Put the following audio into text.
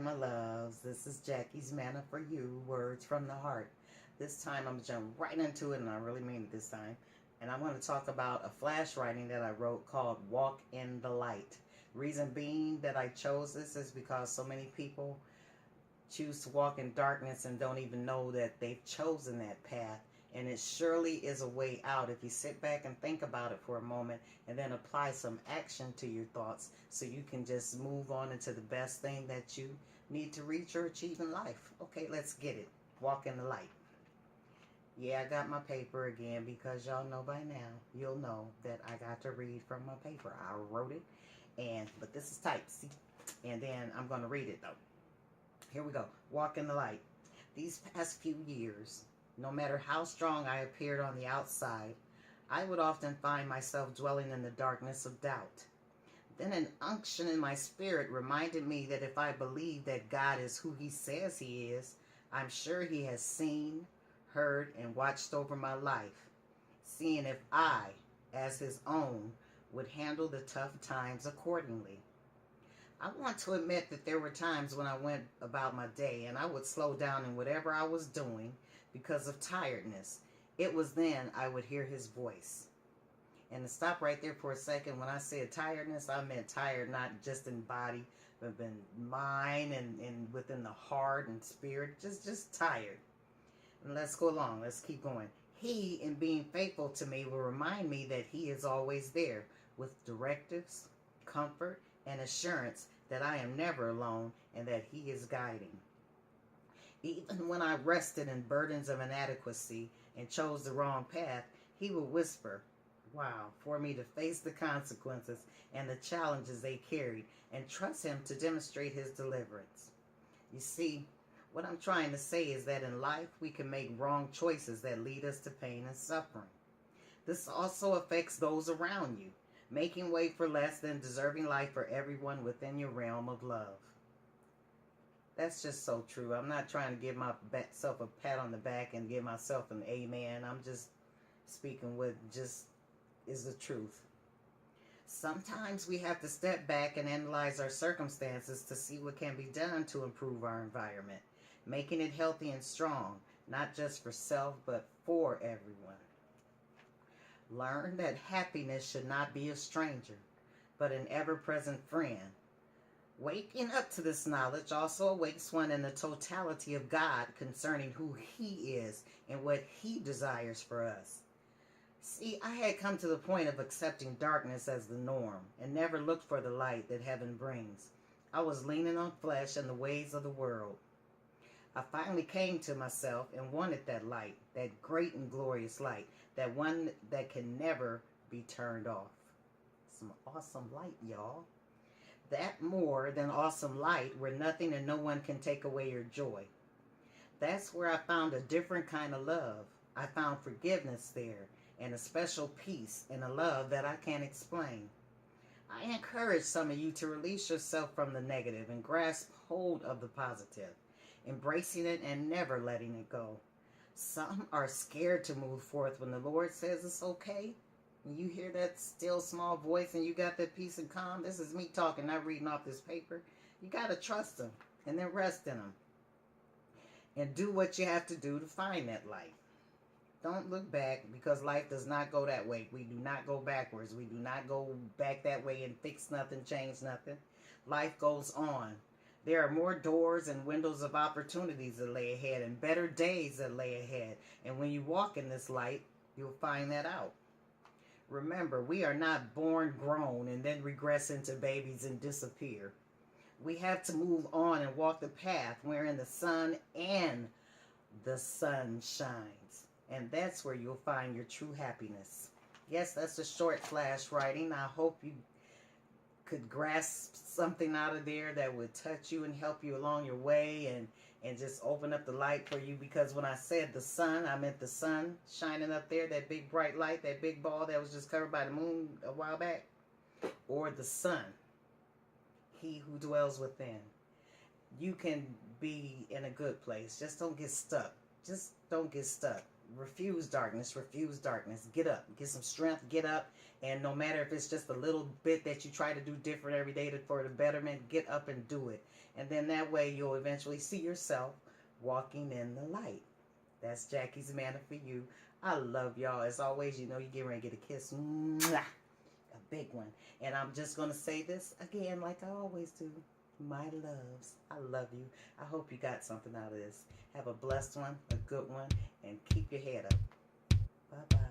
my loves. This is Jackie's Manna for You, Words from the Heart. This time I'm going to jump right into it, and I really mean it this time. And I'm going to talk about a flash writing that I wrote called Walk in the Light. Reason being that I chose this is because so many people choose to walk in darkness and don't even know that they've chosen that path. And it surely is a way out if you sit back and think about it for a moment and then apply some action to your thoughts so you can just move on into the best thing that you need to reach or achieve in life. Okay, let's get it. Walk in the light. Yeah, I got my paper again because y'all know by now, you'll know that I got to read from my paper. I wrote it, but this is typed, see? And then I'm going to read it though. Here we go. Walk in the light. These past few years, no matter how strong I appeared on the outside, I would often find myself dwelling in the darkness of doubt. Then an unction in my spirit reminded me that if I believe that God is who He says He is, I'm sure He has seen, heard, and watched over my life, seeing if I, as His own, would handle the tough times accordingly. I want to admit that there were times when I went about my day and I would slow down in whatever I was doing because of tiredness. It was then I would hear His voice. And to stop right there for a second, when I said tiredness, I meant tired not just in body, but in mind and within the heart and spirit, just tired. And let's go along. Let's keep going. He, in being faithful to me, will remind me that He is always there with directives, comfort, and assurance that I am never alone and that He is guiding. Even when I rested in burdens of inadequacy and chose the wrong path, He would whisper, wow, for me to face the consequences and the challenges they carried and trust Him to demonstrate His deliverance. You see, what I'm trying to say is that in life we can make wrong choices that lead us to pain and suffering. This also affects those around you, making way for less than deserving life for everyone within your realm of love. That's just so true. I'm not trying to give myself a pat on the back and give myself an amen. I'm just speaking what just is the truth. Sometimes we have to step back and analyze our circumstances to see what can be done to improve our environment, making it healthy and strong, not just for self, but for everyone. Learn that happiness should not be a stranger, but an ever-present friend. Waking up to this knowledge also awakes one in the totality of God concerning who He is and what He desires for us. See, I had come to the point of accepting darkness as the norm and never looked for the light that heaven brings. I was leaning on flesh and the ways of the world. I finally came to myself and wanted that light, that great and glorious light, that one that can never be turned off. Some awesome light, y'all. That more than awesome light where nothing and no one can take away your joy. That's where I found a different kind of love. I found forgiveness there and a special peace and a love that I can't explain. I encourage some of you to release yourself from the negative and grasp hold of the positive, embracing it and never letting it go. Some are scared to move forth when the Lord says it's okay. When you hear that still small voice and you got that peace and calm, this is me talking, not reading off this paper. You got to trust Him and then rest in Him. And do what you have to do to find that light. Don't look back, because life does not go that way. We do not go backwards. We do not go back that way and fix nothing, change nothing. Life goes on. There are more doors and windows of opportunities that lay ahead and better days that lay ahead. And when you walk in this light, you'll find that out. Remember, we are not born grown and then regress into babies and disappear. We have to move on and walk the path wherein the sun and the sun shines. And that's where you'll find your true happiness. Yes, that's a short flash writing. I hope you could grasp something out of there that would touch you and help you along your way and just open up the light for you. Because when I said the sun, I meant the sun shining up there, that big bright light, that big ball that was just covered by the moon a while back. Or the sun, He who dwells within. You can be in a good place. Just don't get stuck. Just don't get stuck. refuse darkness, refuse darkness. Get up, get some strength, get up. And no matter if it's just a little bit that you try to do different every day for the betterment, get up and do it. And then that way you'll eventually see yourself walking in the light. That's Jackie's Manna for you. I love y'all. As always, you know you get ready to get a kiss. Mwah! A big one. And I'm just going to say this again like I always do. My loves, I love you. I hope you got something out of this. Have a blessed one, a good one, and keep your head up. Bye-bye.